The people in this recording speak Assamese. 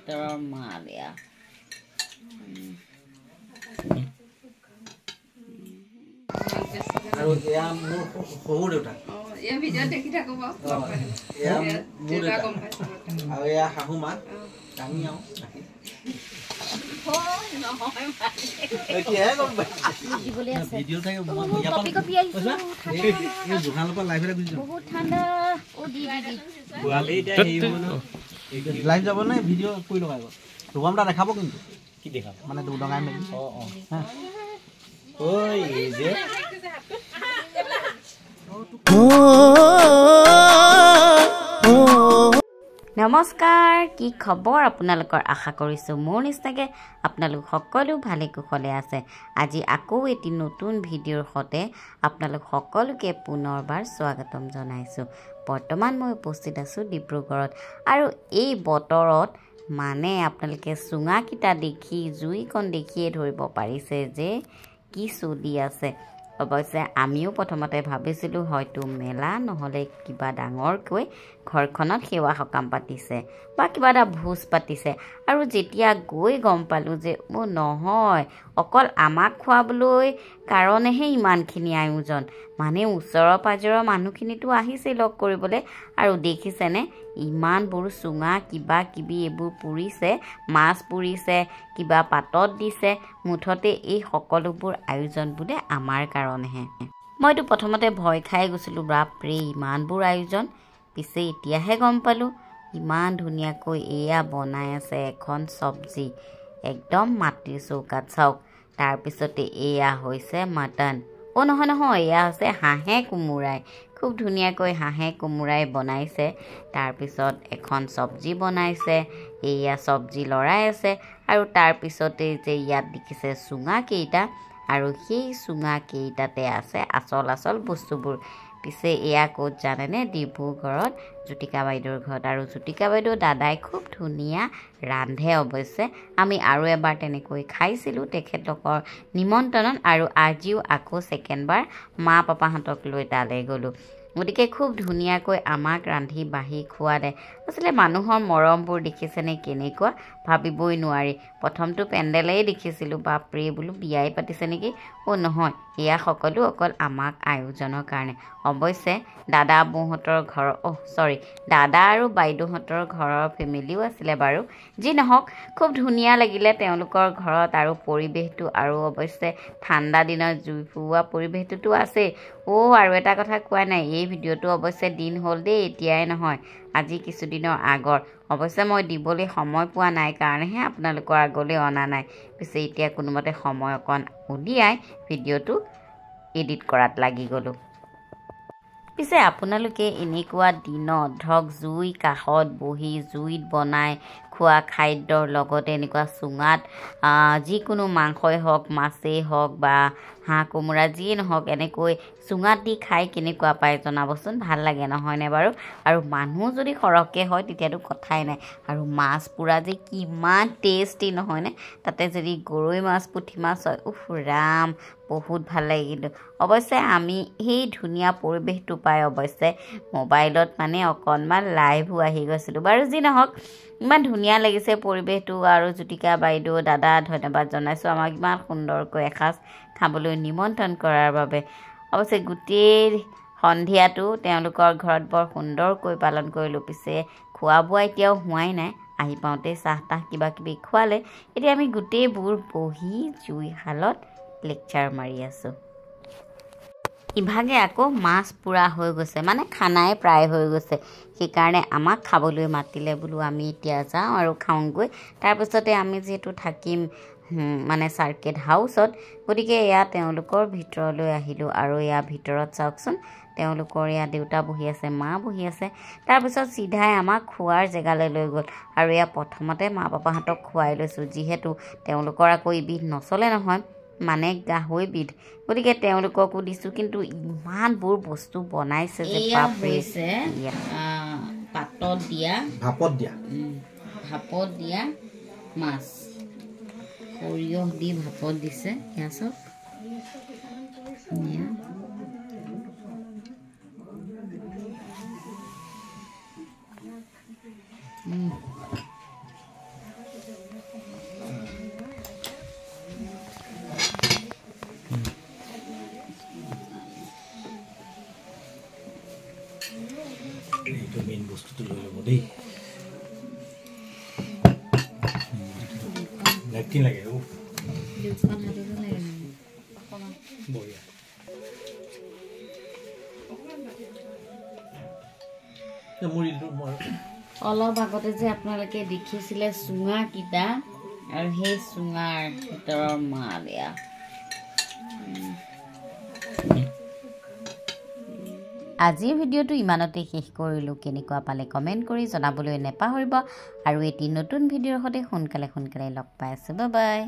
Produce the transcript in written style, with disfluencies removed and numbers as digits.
ডাক্তৰৰ মা দিয়া আৰু এয়া মোৰ সৰু দেউতা এয়া ভিডিঅ' দেখি থাকো বাৰু এয়া মোৰ দেউতা আৰু এয়া শাহু মা কামি আৰু লাইভ যাব নে ভিডিঅ' কৰি লগাব ৰুগম দা দেখাব কিন্তু কি দেখাব মানে দুডঙাই মেলি ঐ যে নমস্কাৰ কি খবৰ আপোনালোকৰ আশা কৰিছোঁ মোৰ নিচিনাকৈ আপোনালোক সকলো ভালে কুশলে আছে আজি আকৌ এটি নতুন ভিডিঅ'ৰ সৈতে আপোনালোক সকলোকে পুনৰবাৰ স্বাগতম জনাইছোঁ বৰ্তমান মই উপস্থিত আছোঁ ডিব্ৰুগড়ত আৰু এই বতৰত মানে আপোনালোকে চুঙাকিটা দেখি জুইকণ দেখিয়ে ধৰিব পাৰিছে যে কি চলি আছে অৱশ্যে আমিও প্ৰথমতে ভাবিছিলোঁ হয়তো মেলা নহ'লে কিবা ডাঙৰকৈ ঘৰখনত সেৱা সকাম পাতিছে বা কিবা এটা ভোজ পাতিছে আৰু যেতিয়া গৈ গম পালোঁ যে নহয় অকল আমাক খোৱাবলৈ কাৰণেহে ইমানখিনি আয়োজন মানে ওচৰৰ পাজৰৰ মানুহখিনিতো আহিছে লগ কৰিবলৈ আৰু দেখিছেনে ইমানবোৰ চুঙা কিবা কিবি এইবোৰ পুৰিছে মাছ পুৰিছে কিবা পাতত দিছে মুঠতে এই সকলোবোৰ আয়োজন বোলে আমাৰ কাৰণেহে মইতো প্ৰথমতে ভয় খাই গৈছিলোঁ বাপৰে ইমানবোৰ আয়োজন পিছে এতিয়াহে গম পালোঁ ইমান ধুনীয়াকৈ এয়া বনাই আছে এখন চব্জি একদম মাটিৰ চৌকাত চাওক তাৰপিছতে এয়া হৈছে মাটন নহয় এয়া হৈছে হাঁহে কোমোৰাই খুব ধুনীয়াকৈ হাঁহে কোমোৰাই বনাইছে তাৰপিছত এখন চব্জি বনাইছে এয়া চব্জি লৰাই আছে আৰু তাৰপিছতে যে ইয়াত দেখিছে চুঙাকেইটা আৰু সেই চুঙাকেইটাতে আছে আচল বস্তুবোৰ পিছে এয়া ক'ত জানেনে ডিব্ৰুগড়ত জ্যোতিকা বাইদেউৰ ঘৰত আৰু জ্যোতিকা বাইদেউ দাদাই খুব ধুনীয়া ৰান্ধে অৱশ্যে আমি আৰু এবাৰ তেনেকৈ খাইছিলোঁ তেখেতলোকৰ নিমন্ত্ৰণত আৰু আজিও আকৌ ছেকেণ্ডবাৰ মা পাপাহঁতক লৈ তালৈ গ'লোঁ গতিকে খুব ধুনীয়াকৈ আমাক ৰান্ধি বাঢ়ি খোৱালে আচলতে মানুহৰ মৰমবোৰ দেখিছেনে কেনেকুৱা ভাবিবই নোৱাৰি প্ৰথমটো পেণ্ডেলেই দেখিছিলোঁ বাপৰে বোলো বিয়াই পাতিছে নেকি নহয় এয়া সকলো অকল আমাক আয়োজনৰ কাৰণে অৱশ্যে দাদা বৌহঁতৰ ঘৰৰ দাদা আৰু বাইদেউহঁতৰ ঘৰৰ ফেমিলিও আছিলে বাৰু যি নহওক খুব ধুনীয়া লাগিলে তেওঁলোকৰ ঘৰত আৰু পৰিৱেশটো আৰু অৱশ্যে ঠাণ্ডা দিনত জুই ফুৰোৱা পৰিৱেশটোতো আছেই আৰু এটা কথা কোৱা নাই এই ভিডিঅ'টো অৱশ্যে দিন হ'ল দেই এতিয়াই নহয় আজি কিছুদিনৰ আগৰ অৱশ্যে মই দিবলৈ সময় পোৱা নাই কাৰণেহে আপোনালোকৰ আগলৈ অনা নাই পিছে এতিয়া কোনোমতে সময় অকণ উলিয়াই ভিডিঅ'টো এডিট কৰাত লাগি গ'লোঁ পিছে আপোনালোকে এনেকুৱা দিনত ধৰক জুই কাষত বহি জুইত বনাই খোৱা খাদ্যৰ লগতে এনেকুৱা চুঙাত যিকোনো মাংসই হওক মাছেই হওক বা হাঁহ কোমোৰা যিয়ে নহওক এনেকৈ চুঙাত দি খাই কেনেকুৱা পায় জনাবচোন ভাল লাগে নহয়নে বাৰু আৰু মানুহ যদি সৰহকৈ হয় তেতিয়াতো কথাই নাই আৰু মাছ পুৰা যে কিমান টেষ্টি নহয়নে তাতে যদি গৰৈ মাছ পুঠি মাছ হয় ৰাম বহুত ভাল লাগে কিন্তু অৱশ্যে আমি সেই ধুনীয়া পৰিৱেশটো পাই অৱশ্যে মোবাইলত মানে অকণমান লাইভো আহি গৈছিলোঁ বাৰু যি নহওক ইমান ধুনীয়া লাগিছে পৰিৱেশটো আৰু জ্যোতিকা বাইদেউ দাদা ধন্যবাদ জনাইছোঁ আমাক ইমান সুন্দৰকৈ এসাঁজ খাবলৈ নিমন্ত্ৰণ কৰাৰ বাবে অৱশ্যে গোটেই সন্ধিয়াটো তেওঁলোকৰ ঘৰত বৰ সুন্দৰকৈ পালন কৰিলোঁ পিছে খোৱা বোৱা এতিয়াও হোৱাই নাই আহি পাওঁতে চাহ তাহ কিবা কিবি খোৱালে এতিয়া আমি গোটেইবোৰ বহি জুইশালত লেকচাৰ মাৰি আছোঁ ইভাগে আকৌ মাছ পুৰা হৈ গৈছে মানে খানাই প্ৰায় হৈ গৈছে সেইকাৰণে আমাক খাবলৈ মাতিলে বোলো আমি এতিয়া যাওঁ আৰু খাওঁগৈ তাৰপিছতে আমি যিহেতু থাকিম মানে চাৰ্কেট হাউচত গতিকে এয়া তেওঁলোকৰ ভিতৰলৈ আহিলোঁ আৰু এয়া ভিতৰত চাওকচোন তেওঁলোকৰ এয়া দেউতা বহি আছে মা বহি আছে তাৰপিছত চিধাই আমাক খোৱাৰ জেগালৈ লৈ গ'ল আৰু এয়া প্ৰথমতে মা পাপাহঁতক খুৱাই লৈছোঁ যিহেতু তেওঁলোকৰ আকৌ ইবিধ নচলে নহয় মানে গাহৰিবিধ গতিকে তেওঁলোককো দিছোঁ কিন্তু ইমানবোৰ বস্তু বনাইছে যে বাপৰে পাতত দিয়া ভাপত দিয়া মাছ সৰিয়হ দি ভাপত দিছে সেয়া চব দেই লেকিন লাগে ও বঢ়িয়া অলপ আগতে যে আপোনালোকে দেখিছিলে চুঙা কিটা আৰু সেই চুঙাৰ ভিতৰৰ মাল এয়া আজিৰ ভিডিঅ'টো ইমানতে শেষ কৰিলোঁ কেনেকুৱা পালে কমেণ্ট কৰি জনাবলৈ নেপাহৰিব আৰু এটি নতুন ভিডিঅ'ৰ সৈতে সোনকালে লগ পাই আছোঁ বাই বাই